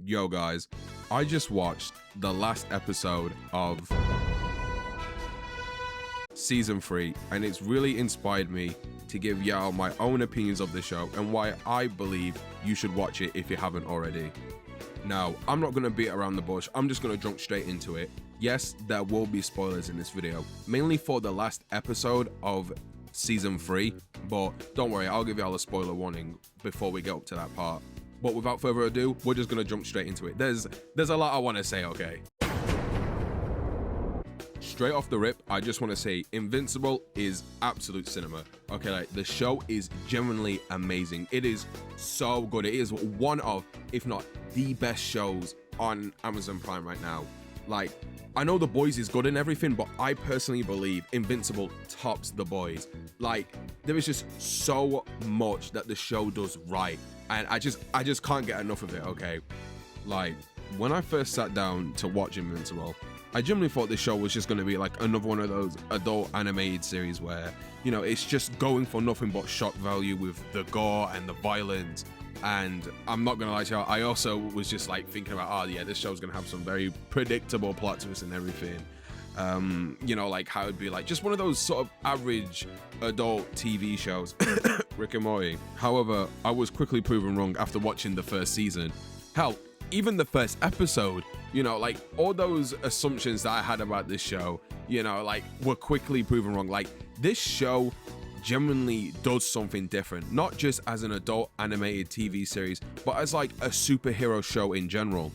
Yo guys, I just watched the last episode of season 3 and it's really inspired me to give y'all my own opinions of the show and why I believe you should watch it if you haven't already. Now, I'm not going to beat around the bush, I'm just going to jump straight into it. Yes, there will be spoilers in this video, mainly for the last episode of season 3, but don't worry, I'll give y'all a spoiler warning before we get up to that part. But without further ado, we're just gonna jump straight into it. There's a lot I want to say, okay? Straight off the rip, I just want to say Invincible is absolute cinema. Okay, like the show is genuinely amazing. It is so good. It is one of, if not the best shows on Amazon Prime right now. Like, I know The Boys is good and everything, but I personally believe Invincible tops The Boys. Like, there is just so much that the show does right, and I just can't get enough of it, okay? Like, when I first sat down to watch Invincible, I genuinely thought this show was just going to be like another one of those adult animated series where, you know, it's just going for nothing but shock value with the gore and the violence. And I'm not gonna lie to you, I also was just like thinking about, oh yeah, this show's gonna have some very predictable plot twists and everything. You know, like how it'd be like just one of those sort of average adult TV shows, Rick and Morty. However, I was quickly proven wrong after watching the first season. Hell, even the first episode, you know, like all those assumptions that I had about this show, you know, like were quickly proven wrong. Like this show genuinely does something different, not just as an adult animated TV series, but as like a superhero show in general.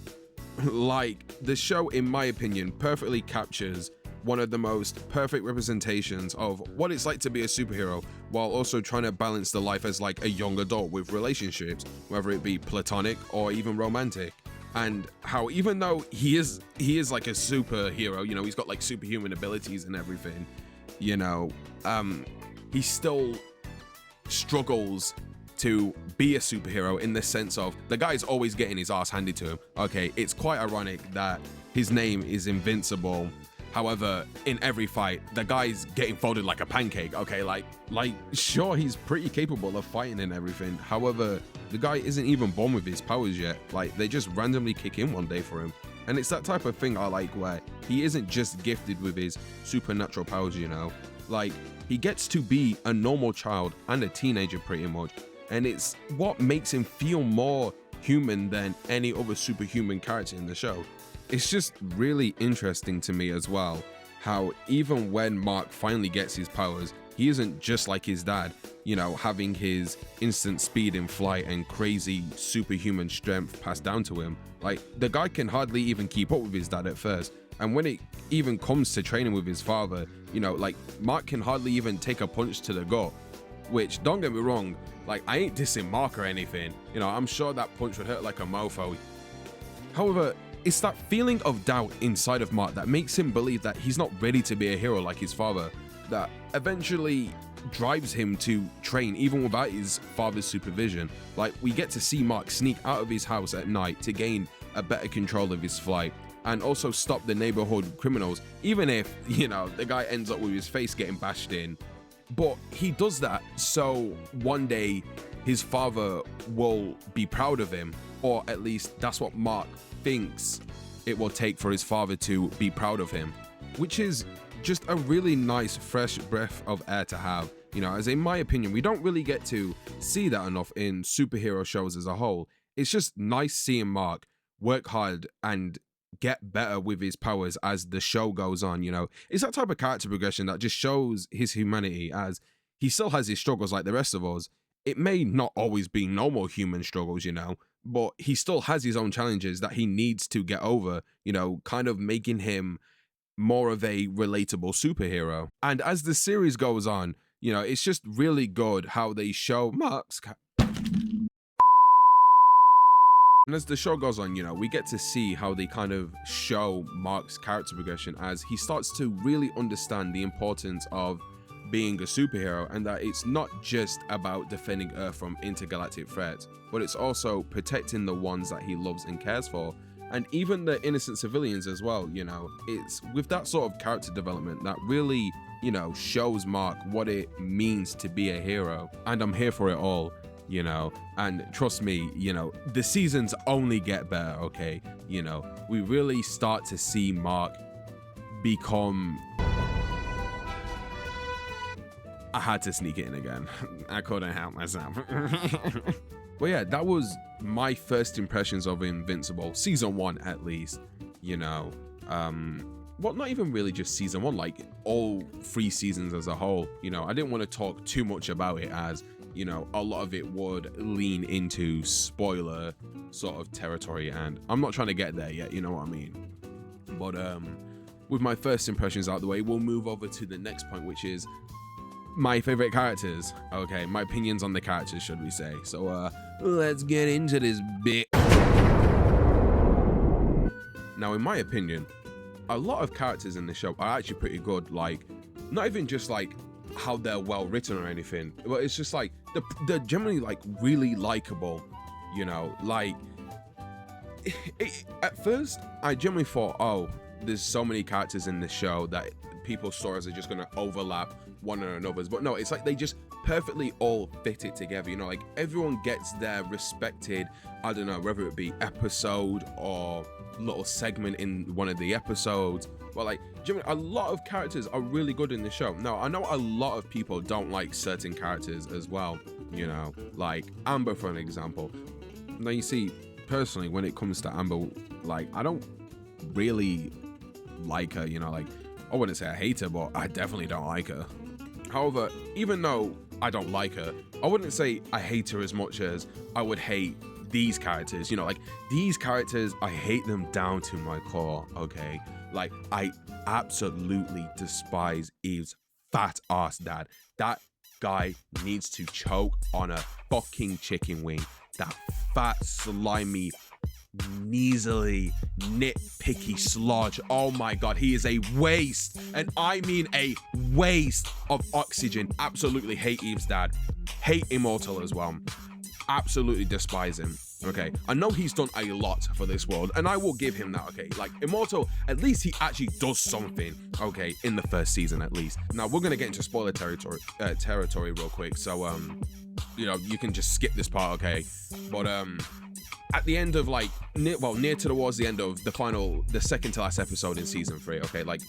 Like, the show, in my opinion, perfectly captures one of the most perfect representations of what it's like to be a superhero, while also trying to balance the life as like a young adult with relationships, whether it be platonic or even romantic. And how even though he is like a superhero, you know, he's got like superhuman abilities and everything, you know, he still struggles to be a superhero in the sense of the guy's always getting his ass handed to him. Okay, it's quite ironic that his name is Invincible. However, in every fight, the guy's getting folded like a pancake. Okay, like sure, he's pretty capable of fighting and everything. However, the guy isn't even born with his powers yet. Like, they just randomly kick in one day for him. And it's that type of thing I like, where he isn't just gifted with his supernatural powers, you know? Like, he gets to be a normal child and a teenager pretty much, and it's what makes him feel more human than any other superhuman character in the show. It's just really interesting to me as well, how even when Mark finally gets his powers, he isn't just like his dad, you know, having his instant speed in flight and crazy superhuman strength passed down to him. Like, the guy can hardly even keep up with his dad at first. And when it even comes to training with his father, you know, like, Mark can hardly even take a punch to the gut, which, don't get me wrong, like, I ain't dissing Mark or anything. You know, I'm sure that punch would hurt like a mofo. However, it's that feeling of doubt inside of Mark that makes him believe that he's not ready to be a hero like his father, that eventually drives him to train even without his father's supervision. Like, we get to see Mark sneak out of his house at night to gain a better control of his flight, and also stop the neighborhood criminals, even if, you know, the guy ends up with his face getting bashed in. But he does that so one day his father will be proud of him, or at least that's what Mark thinks it will take for his father to be proud of him, which is just a really nice fresh breath of air to have, you know, as in my opinion, we don't really get to see that enough in superhero shows as a whole. It's just nice seeing Mark work hard and get better with his powers as the show goes on, you know. It's that type of character progression that just shows his humanity, as he still has his struggles like the rest of us. It may not always be normal human struggles, you know, but he still has his own challenges that he needs to get over, you know, kind of making him more of a relatable superhero. And as the series goes on, you know, it's just really good how they show Mark's and as the show goes on, you know, we get to see how they kind of show Mark's character progression as he starts to really understand the importance of being a superhero, and that it's not just about defending Earth from intergalactic threats, but it's also protecting the ones that he loves and cares for, and even the innocent civilians as well, you know. It's with that sort of character development that really, you know, shows Mark what it means to be a hero, and I'm here for it all. you know, and trust me, you know, the seasons only get better, okay? You know, we really start to see Mark become... I had to sneak it in again. I couldn't help myself. But yeah, that was my first impressions of Invincible, season 1 at least, you know. Well, not even really just season 1, like all 3 seasons as a whole. You know, I didn't want to talk too much about it as, you know, a lot of it would lean into spoiler sort of territory, and I'm not trying to get there yet, you know what I mean? But with my first impressions out the way, we'll move over to the next point, which is my favorite characters. Okay, my opinions on the characters, should we say. So let's get into this bit. Now, in my opinion, a lot of characters in the show are actually pretty good. Like, not even just like how they're well written or anything, but it's just like they're generally like really likable, you know. Like at first I generally thought, oh, there's so many characters in the show that people's stories are just gonna overlap one another's, but no, it's like they just perfectly all fit it together, you know. Like everyone gets their respected, I don't know, whether it be episode or little segment in one of the episodes, but like a lot of characters are really good in the show. Now, I know a lot of people don't like certain characters as well, you know, like Amber for an example. Now, you see, personally, when it comes to Amber, like I don't really like her, you know. Like I wouldn't say I hate her, but I definitely don't like her. However, even though I don't like her, I wouldn't say I hate her as much as I would hate these characters, you know. Like these characters, I hate them down to my core, okay? Like I absolutely despise Eve's fat ass dad. That guy needs to choke on a fucking chicken wing. That fat, slimy, measly, nitpicky sludge. Oh my god, he is a waste, and I mean a waste of oxygen. Absolutely hate Eve's dad. Hate Immortal as well. Absolutely despise him. Okay, I know he's done a lot for this world, and I will give him that. Okay, like Immortal, at least he actually does something, okay, in the first season at least. Now we're gonna get into spoiler territory real quick, so you know, you can just skip this part, okay? But at the end of like near towards the end of the second to last episode in season 3, okay, like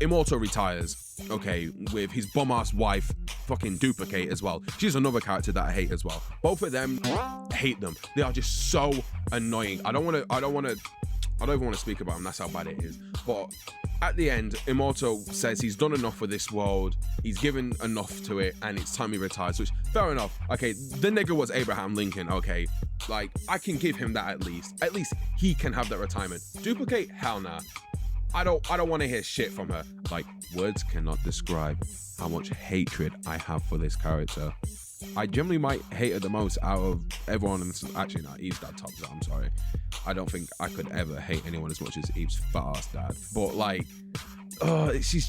Immortal retires, okay, with his bum-ass wife, fucking Duplicate as well. She's another character that I hate as well. Both of them, hate them. They are just so annoying. I don't even want to speak about them. That's how bad it is. But at the end, Immortal says he's done enough for this world. He's given enough to it, and it's time he retires. Which, fair enough. Okay, the nigga was Abraham Lincoln. Okay, like I can give him that at least. At least he can have that retirement. Duplicate, hell nah. I don't want to hear shit from her. Like, words cannot describe how much hatred I have for this character. I generally might hate her the most out of everyone. Actually, no, Eve's dad tops her. I'm sorry. I don't think I could ever hate anyone as much as Eve's fat-ass dad. But like, she's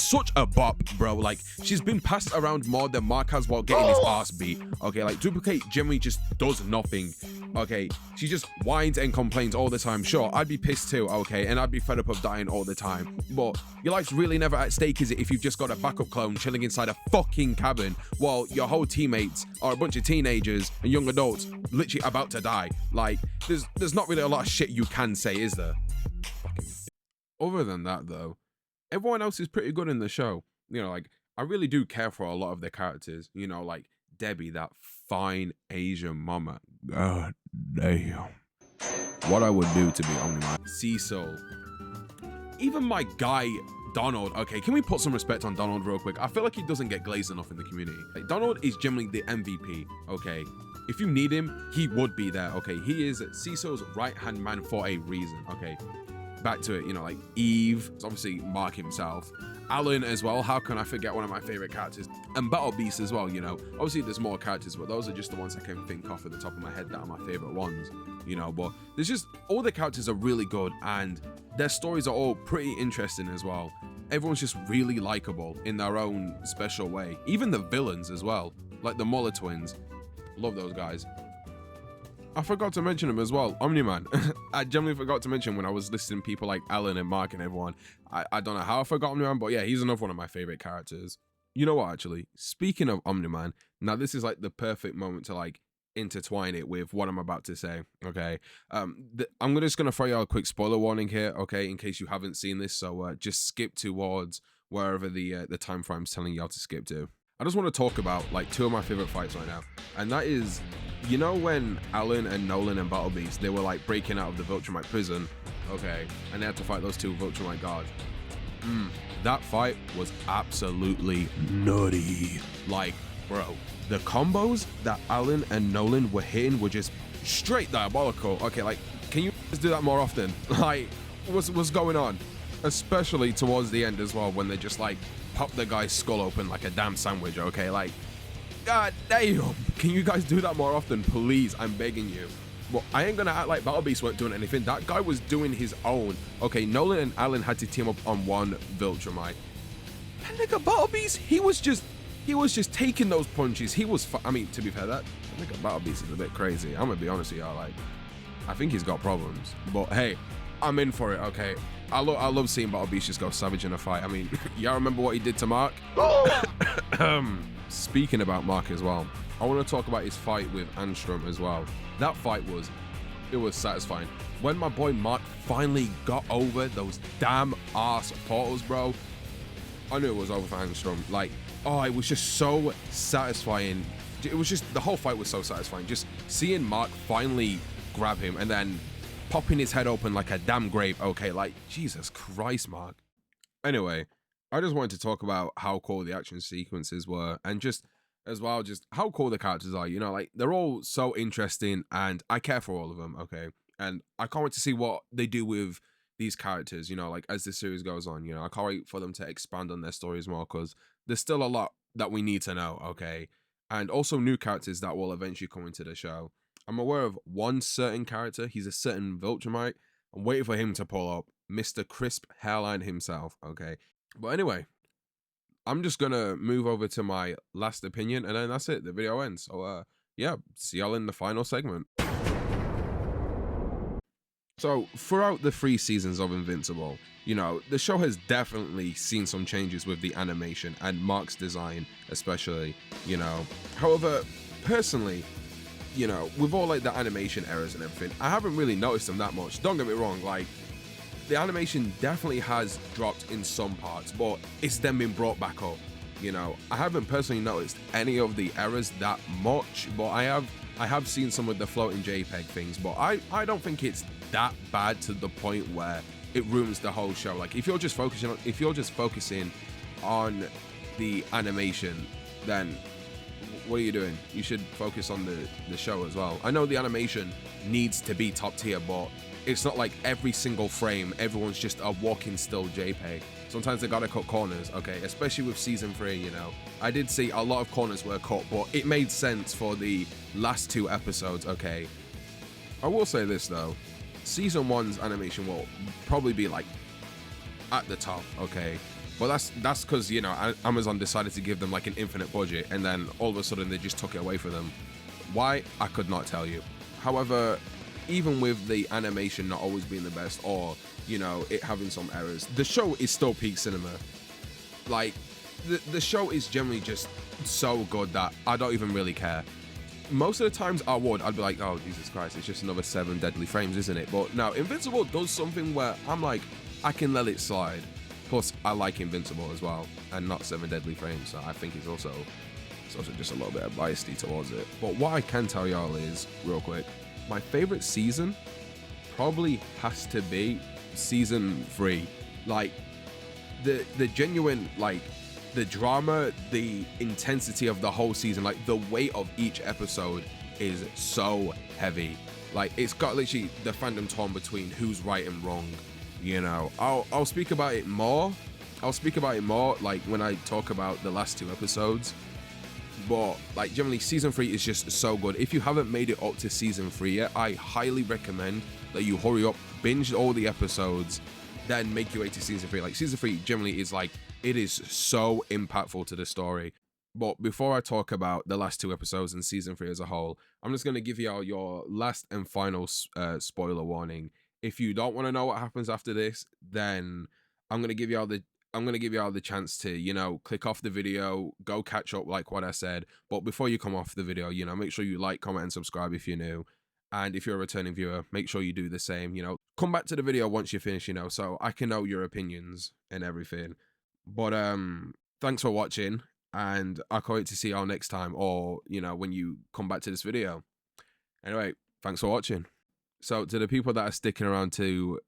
such a bop, bro. Like, she's been passed around more than Mark has while getting his ass beat. Okay, like Duplicate generally just does nothing. Okay, she just whines and complains all the time. Sure, I'd be pissed too, okay, and I'd be fed up of dying all the time. But your life's really never at stake, is it, if you've just got a backup clone chilling inside a fucking cabin while your whole teammates are a bunch of teenagers and young adults literally about to die? Like, there's not really a lot of shit you can say, is there? Other than that, though, everyone else is pretty good in the show. You know, like, I really do care for a lot of the characters. You know, like Debbie, that fine Asian mama. God damn. What I would do to be Omni-Man. Cecil. Even my guy, Donald. Okay, can we put some respect on Donald real quick? I feel like he doesn't get glazed enough in the community. Like, Donald is generally the MVP, okay? If you need him, he would be there, okay? He is Cecil's right-hand man for a reason, okay? Back to it, you know, like Eve, it's obviously Mark himself. Alan as well, how can I forget one of my favorite characters? And Battle Beast as well, you know. Obviously there's more characters, but those are just the ones I can think of at the top of my head that are my favorite ones, you know. But there's just, all the characters are really good, and their stories are all pretty interesting as well. Everyone's just really likable in their own special way. Even the villains as well, like the Muller twins. Love those guys. I forgot to mention him as well, Omni-Man. I generally forgot to mention when I was listing people like Alan and Mark and everyone. I don't know how I forgot Omni-Man, but yeah, he's another one of my favorite characters. You know what, actually? Speaking of Omni-Man, now this is like the perfect moment to like intertwine it with what I'm about to say, okay? I'm just gonna throw you out a quick spoiler warning here, okay, in case you haven't seen this, so just skip towards wherever the time frame's telling you how to skip to. I just want to talk about like two of my favorite fights right now, and that is, you know, when Alan and Nolan and Battle Beast, they were like breaking out of the Viltrumite prison, okay, and they had to fight those two Viltrumite guards. That fight was absolutely nutty. Like, bro, the combos that Alan and Nolan were hitting were just straight diabolical. Okay, like, can you just do that more often? Like, what's going on? Especially towards the end as well, when they just like pop the guy's skull open like a damn sandwich. Okay, like, god damn, can you guys do that more often, please? I'm begging you. But I ain't gonna act like Battle Beast weren't doing anything. That guy was doing his own. Okay, Nolan and Alan had to team up on one Viltrumite. And nigga, Battle Beast, he was just taking those punches. He was, I mean, to be fair, that nigga Battle Beast is a bit crazy. I'm gonna be honest with y'all, like, I think he's got problems. But hey, I'm in for it, okay? I love seeing Battle Beast just go savage in a fight. I mean, y'all remember what he did to Mark? Speaking about Mark as well, I want to talk about his fight with Anstrom as well. That fight was satisfying. When my boy Mark finally got over those damn ass portals, bro, I knew it was over for Anstrom. Like, oh, it was just so satisfying. It was just, the whole fight was so satisfying. Just seeing Mark finally grab him and then popping his head open like a damn grape. Okay, like, Jesus Christ, Mark. Anyway, I just wanted to talk about how cool the action sequences were, and just as well, just how cool the characters are. You know, like, they're all so interesting and I care for all of them, okay? And I can't wait to see what they do with these characters, you know, like, as the series goes on. You know, I can't wait for them to expand on their stories more, because there's still a lot that we need to know, okay? And also new characters that will eventually come into the show. I'm aware of one certain character. He's a certain Viltrumite. I'm waiting for him to pull up. Mr. Crisp Hairline himself, okay? But anyway, I'm just gonna move over to my last opinion, and then that's it. The video ends. So, yeah, see y'all in the final segment. So, throughout the 3 seasons of Invincible, you know, the show has definitely seen some changes with the animation and Mark's design, especially, you know. However, personally, you know, with all like the animation errors and everything, I haven't really noticed them that much. Don't get me wrong, like, the animation definitely has dropped in some parts, but it's then been brought back up. You know, I haven't personally noticed any of the errors that much, but I have seen some of the floating JPEG things, but I don't think it's that bad to the point where it ruins the whole show. Like, if you're just focusing on the animation, then what are you doing? You should focus on the show as well. I know the animation needs to be top tier, but it's not like every single frame, everyone's just a walking still JPEG. Sometimes they gotta cut corners, okay? Especially with season 3, you know. I did see a lot of corners were cut, but it made sense for the last 2 episodes, okay? I will say this though, season 1's animation will probably be like at the top, okay? But that's because, you know, Amazon decided to give them like an infinite budget, and then all of a sudden they just took it away from them. Why? I could not tell you. However, even with the animation not always being the best, or, you know, it having some errors, the show is still peak cinema. Like, the show is generally just so good that I don't even really care. Most of the times I'd be like, oh, Jesus Christ, it's just another 7 deadly frames, isn't it? But now, Invincible does something where I'm like, I can let it slide. Plus, I like Invincible as well, and not 7 deadly frames, so I think it's also just a little bit of biased towards it. But what I can tell y'all is, real quick, my favorite season probably has to be season 3. Like, the genuine, like, the drama, the intensity of the whole season, like, the weight of each episode is so heavy. Like, it's got literally the fandom torn between who's right and wrong, you know. I'll speak about it more. Like, when I talk about the last 2 episodes. But, like, generally, season 3 is just so good. If you haven't made it up to season 3 yet, I highly recommend that you hurry up, binge all the episodes, then make your way to season 3. Like, season 3 generally is like, it is so impactful to the story. But before I talk about the last 2 episodes and season 3 as a whole, I'm just going to give y'all your last and final spoiler warning. If you don't want to know what happens after this, then I'm going to give y'all I'm going to give you all the chance to, you know, click off the video, go catch up like what I said. But before you come off the video, you know, make sure you like, comment, and subscribe if you're new. And if you're a returning viewer, make sure you do the same, you know. Come back to the video once you finish, you know, so I can know your opinions and everything. But thanks for watching, and I can't wait to see y'all next time, or, you know, when you come back to this video. Anyway, thanks for watching. So to the people that are sticking around to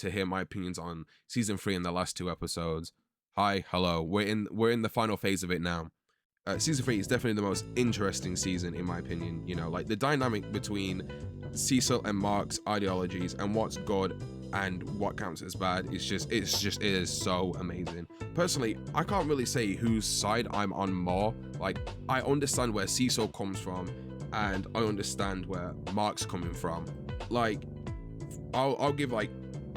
hear my opinions on season 3 and the last 2 episodes, hi, hello. We're in the final phase of it now. Season 3 is definitely the most interesting season in my opinion. You know, like the dynamic between Cecil and Mark's ideologies and what's good and what counts as bad is just it is so amazing. Personally, I can't really say whose side I'm on more. Like, I understand where Cecil comes from and I understand where Mark's coming from. Like, I'll give, like,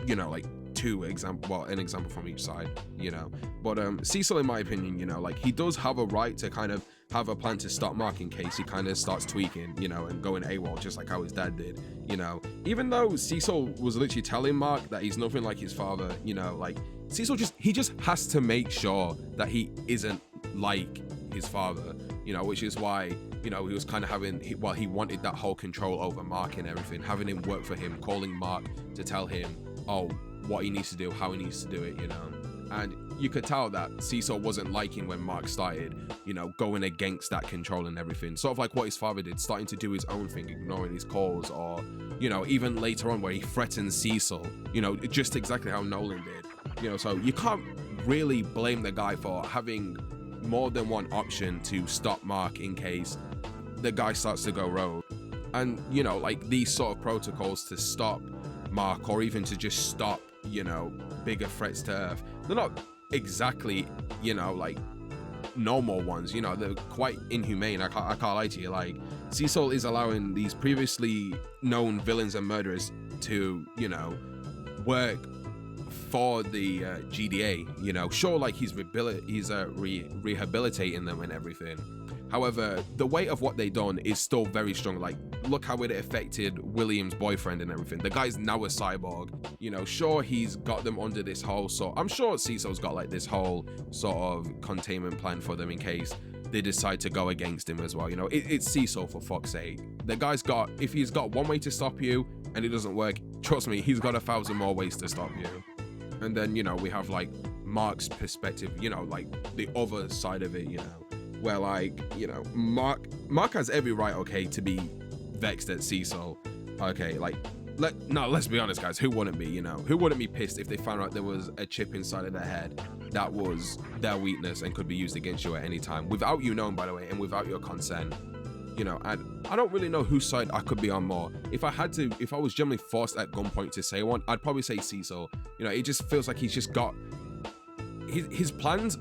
you know, like an example from each side, you know. But Cecil, in my opinion, you know, like, he does have a right to kind of have a plan to stop Mark in case he kind of starts tweaking, you know, and going AWOL just like how his dad did, you know. Even though Cecil was literally telling Mark that he's nothing like his father, you know, like, Cecil just has to make sure that he isn't like his father, you know, which is why, you know, he was kind of having, he wanted that whole control over Mark and everything, having him work for him, calling Mark to tell him, oh, what he needs to do, how he needs to do it, you know. And you could tell that Cecil wasn't liking when Mark started, you know, going against that control and everything. Sort of like what his father did, starting to do his own thing, ignoring his calls, or, you know, even later on where he threatens Cecil, you know, just exactly how Nolan did. You know, so you can't really blame the guy for having more than one option to stop Mark in case the guy starts to go rogue. And, you know, like, these sort of protocols to stop Mark, or even to just stop, you know, bigger threats to Earth, they're not exactly, you know, like, normal ones, you know, they're quite inhumane. I can't lie to you. Like, Cecil is allowing these previously known villains and murderers to, you know, work for the GDA, you know. Sure, like, he's rehabilitating them and everything. However, the weight of what they done is still very strong. Like, look how it affected William's boyfriend and everything. The guy's now a cyborg. You know, sure, he's got them under this whole, so I'm sure Cecil's got, like, this whole sort of containment plan for them in case they decide to go against him as well. You know, it's Cecil, for fuck's sake. The guy's got, if he's got one way to stop you and it doesn't work, trust me, he's got 1,000 more ways to stop you. And then, you know, we have, like, Mark's perspective, you know, like, the other side of it, you know, where, like, you know, Mark has every right, okay, to be vexed at Cecil. Okay, like, let's be honest, guys, who wouldn't be, you know? Who wouldn't be pissed if they found out there was a chip inside of their head that was their weakness and could be used against you at any time, without you knowing, by the way, and without your consent? You know, and I don't really know whose side I could be on more. If I was generally forced at gunpoint to say one, I'd probably say Cecil. You know, it just feels like he's just got, his plans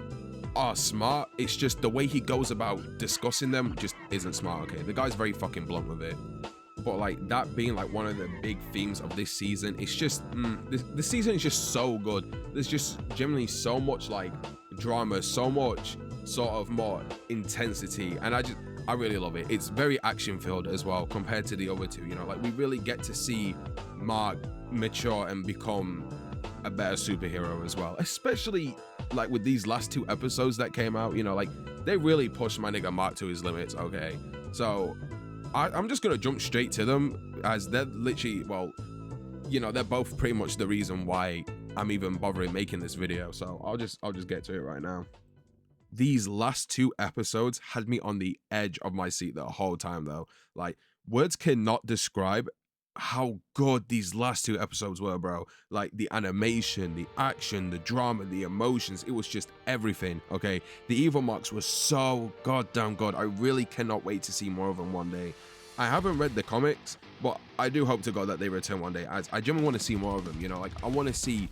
are smart, it's just the way he goes about discussing them just isn't smart. Okay, the guy's very fucking blunt with it. But, like, that being, like, one of the big themes of this season, it's just this season is just so good. There's just generally so much, like, drama, so much sort of more intensity, and I really love it. It's very action filled as well compared to the other two, you know. Like, we really get to see Mark mature and become a better superhero as well, especially, like, with these last 2 episodes that came out, you know. Like, they really pushed my nigga Mark to his limits. Okay, so I'm just gonna jump straight to them, as they're literally, well, you know, they're both pretty much the reason why I'm even bothering making this video. So I'll just get to it right now. These last 2 episodes had me on the edge of my seat the whole time, though. Like, words cannot describe how good these last 2 episodes were, bro. Like, the animation, the action, the drama, the emotions, it was just everything. Okay, the evil Marks was so goddamn good. I really cannot wait to see more of them one day. I haven't read the comics, but I do hope to God that they return one day, as I genuinely want to see more of them, you know. Like, I want to see,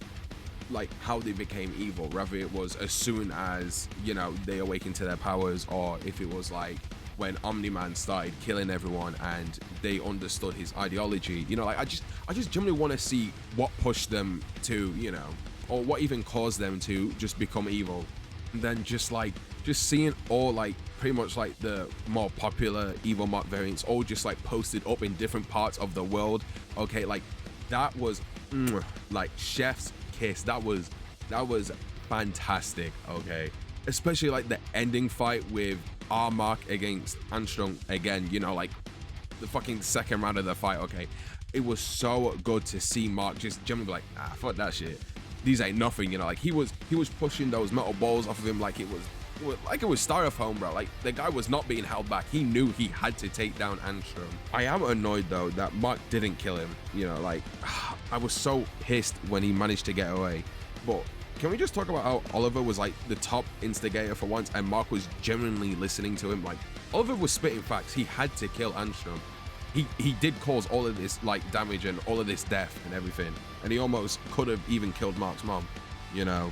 like, how they became evil, whether it was as soon as, you know, they awakened to their powers, or if it was like when Omni-Man started killing everyone and they understood his ideology. You know, like, I just genuinely want to see what pushed them to, you know, or what even caused them to just become evil. And then just seeing all, like, pretty much like the more popular evil Mark variants all just, like, posted up in different parts of the world. Okay, like, that was like chef's kiss. That was fantastic, okay? Especially like the ending fight with Mark against Armstrong again, you know, like the fucking second round of the fight, okay? It was so good to see Mark just generally be like, ah, fuck that shit. These ain't nothing, you know, like he was pushing those metal balls off of him like it was styrofoam, bro. Like the guy was not being held back. He knew he had to take down Armstrong. I am annoyed though that Mark didn't kill him, you know, like I was so pissed when he managed to get away. But can we just talk about how Oliver was like the top instigator for once and Mark was genuinely listening to him? Like Oliver was spitting facts. He had to kill Armstrong. He did cause all of this like damage and all of this death and everything, and he almost could have even killed Mark's mom, you know.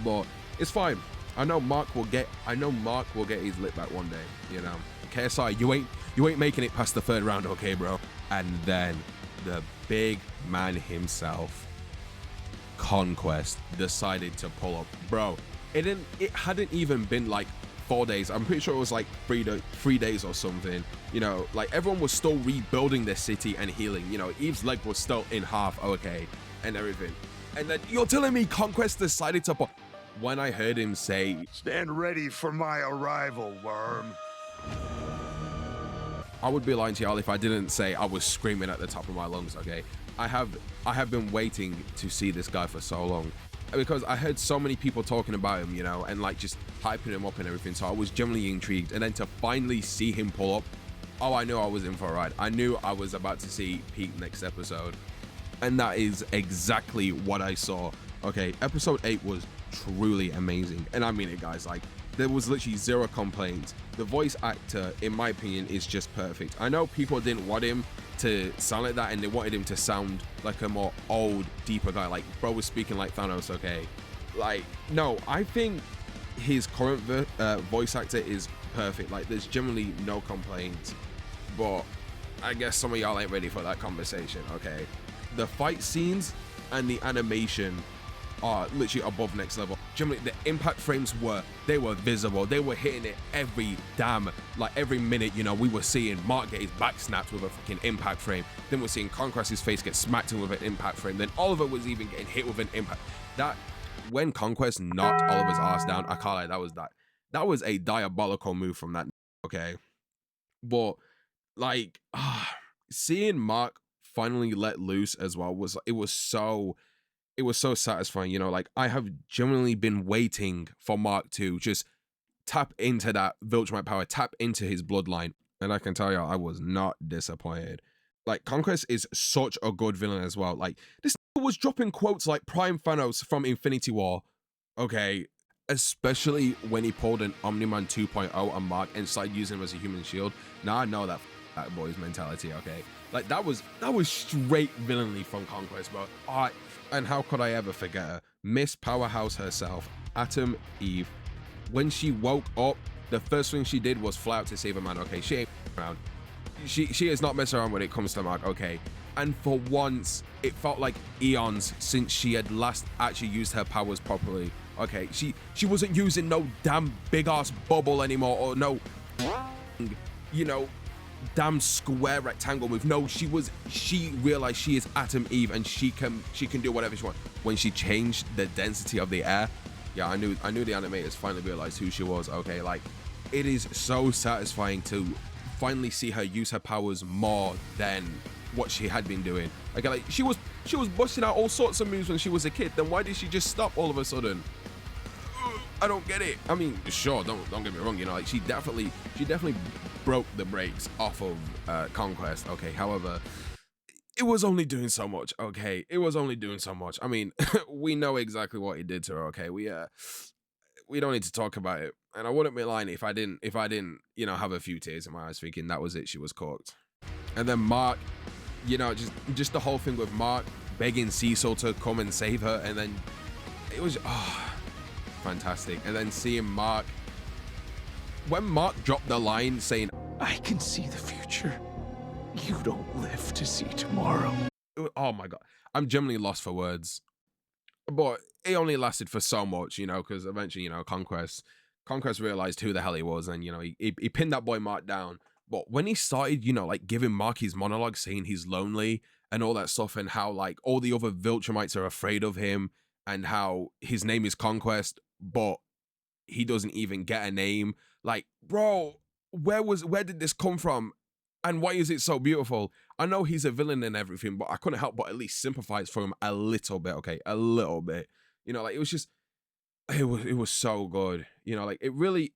But it's fine. I know Mark will get his lip back one day, you know. KSI, you ain't making it past the third round, okay, bro? And then the big man himself, Conquest, decided to pull up, bro. It hadn't even been like 4 days. I'm pretty sure it was like 3 days or something. You know, like everyone was still rebuilding their city and healing. You know, Eve's leg was still in half, okay, and everything. And then you're telling me Conquest decided to pull. When I heard him say, "Stand ready for my arrival, worm," I would be lying to y'all if I didn't say I was screaming at the top of my lungs, okay? I have been waiting to see this guy for so long because I heard so many people talking about him, you know, and like just hyping him up and everything. So I was genuinely intrigued. And then to finally see him pull up, oh, I knew I was in for a ride. I knew I was about to see Pete next episode. And that is exactly what I saw. Okay, episode 8 was truly amazing. And I mean it, guys. Like, there was literally zero complaints. The voice actor, in my opinion, is just perfect. I know people didn't want him to sound like that and they wanted him to sound like a more old, deeper guy. Like, bro was speaking like Thanos, okay? Like, no, I think his current voice actor is perfect. Like, there's generally no complaints. But I guess some of y'all ain't ready for that conversation, okay? The fight scenes and the animation are literally above next level. Generally, the impact frames were visible. They were hitting it every minute, you know. We were seeing Mark get his back snapped with a fucking impact frame. Then we're seeing Conquest's face get smacked in with an impact frame. Then Oliver was even getting hit with an impact. That, when Conquest knocked Oliver's ass down, I can't lie, that was a diabolical move from that, okay? But like, seeing Mark finally let loose as well was so satisfying, you know. Like, I have genuinely been waiting for Mark to just tap into that Viltrumite power, tap into his bloodline, and I can tell you, I was not disappointed. Like, Conquest is such a good villain as well. Like, this was dropping quotes like Prime Thanos from Infinity War, okay, especially when he pulled an Omni-Man 2.0 on Mark and started using him as a human shield. Now I know that boy's mentality, okay? Like, that was straight villainy from Conquest, bro. And how could I ever forget her? Miss Powerhouse herself, Atom Eve. When she woke up, the first thing she did was fly out to save a man, okay? She ain't around. She is not messing around when it comes to Mark, okay? And for once, it felt like eons since she had last actually used her powers properly, okay? She wasn't using no damn big-ass bubble anymore, or no, you know, damn square rectangle move. No, she realized she is Atom Eve and she can do whatever she wants. When she changed the density of the air, yeah, I knew the animators finally realized who she was, okay? Like, it is so satisfying to finally see her use her powers more than what she had been doing. Okay, like, she was busting out all sorts of moves when she was a kid. Then why did she just stop all of a sudden? I don't get it. I mean, sure, don't get me wrong, you know, like, she definitely broke the brakes off of Conquest, okay? However, it was only doing so much, okay? It was only doing so much. I mean, we know exactly what he did to her, okay? We don't need to talk about it. And I wouldn't be lying if I didn't, you know, have a few tears in my eyes thinking that was it, she was cooked. And then Mark, you know, just the whole thing with Mark begging Cecil to come and save her, and then it was fantastic. And then seeing Mark, when Mark dropped the line saying, "I can see the future. You don't live to see tomorrow." Oh my God. I'm genuinely lost for words. But it only lasted for so much, you know, because eventually, you know, Conquest realized who the hell he was, and, you know, he pinned that boy Mark down. But when he started, you know, like, giving Mark his monologue saying he's lonely and all that stuff, and how, like, all the other Viltrumites are afraid of him, and how his name is Conquest, but he doesn't even get a name. Like, bro, where did this come from? And why is it so beautiful? I know he's a villain and everything, but I couldn't help but at least sympathize for him a little bit, okay? A little bit. You know, like, it was just, it was so good. You know, like, it really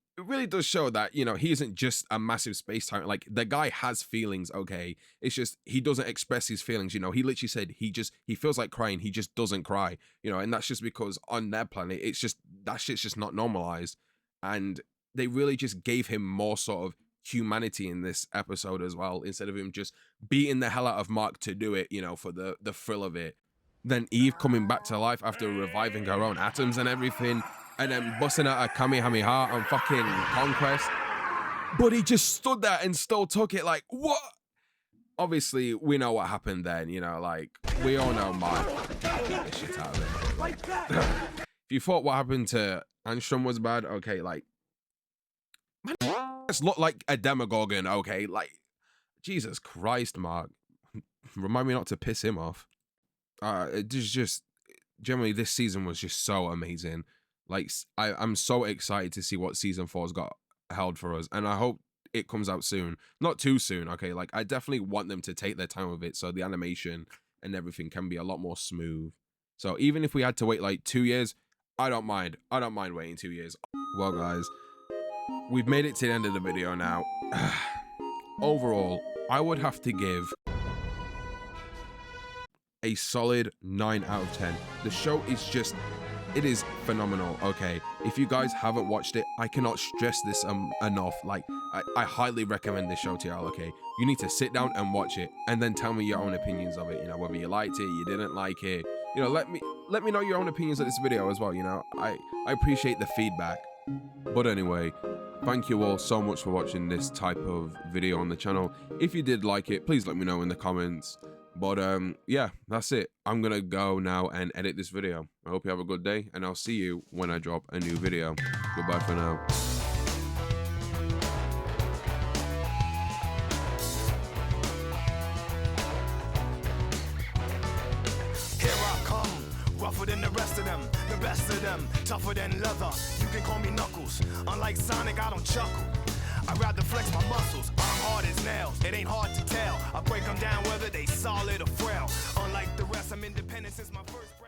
does show that, you know, he isn't just a massive space tyrant. Like, the guy has feelings, okay? It's just, he doesn't express his feelings, you know? He literally said he feels like crying, he just doesn't cry, you know? And that's just because on their planet, it's just, that shit's just not normalized. And they really just gave him more sort of humanity in this episode as well, instead of him just beating the hell out of Mark to do it, you know, for the thrill of it. Then Eve coming back to life after reviving her own atoms and everything, and then busting out a Kamehameha on fucking Conquest. But he just stood there and still took it. Like, what? Obviously, we know what happened then, you know, like, we all know Mark beat the shit out of it. If you thought what happened to Anstrom was bad, okay, like, man, just look like a Demogorgon, okay? Like, Jesus Christ, Mark. Remind me not to piss him off. It just, generally, this season was just so amazing. Like, I'm so excited to see what season 4's got held for us, and I hope it comes out soon. Not too soon, okay? Like, I definitely want them to take their time with it, so the animation and everything can be a lot more smooth. So even if we had to wait like 2 years, I don't mind. I don't mind waiting 2 years. Well, guys, we've made it to the end of the video now. Overall, I would have to give a solid 9 out of 10. The show is just, it is phenomenal, okay? If you guys haven't watched it, I cannot stress this enough. Like, I highly recommend this show to y'all, okay? You need to sit down and watch it, and then tell me your own opinions of it, you know, whether you liked it, you didn't like it, you know, let me know your own opinions of this video as well, you know? I appreciate the feedback. But anyway, thank you all so much for watching this type of video on the channel. If you did like it, please let me know in the comments. But yeah, that's it. I'm gonna go now and edit this video. I hope you have a good day, and I'll see you when I drop a new video. Goodbye for now. Rougher than the rest of them, the best of them, tougher than leather. You can call me Knuckles. Unlike Sonic, I don't chuckle. I'd rather flex my muscles. I'm hard as nails. It ain't hard to tell. I break them down whether they solid or frail. Unlike the rest, I'm independent since my first breath.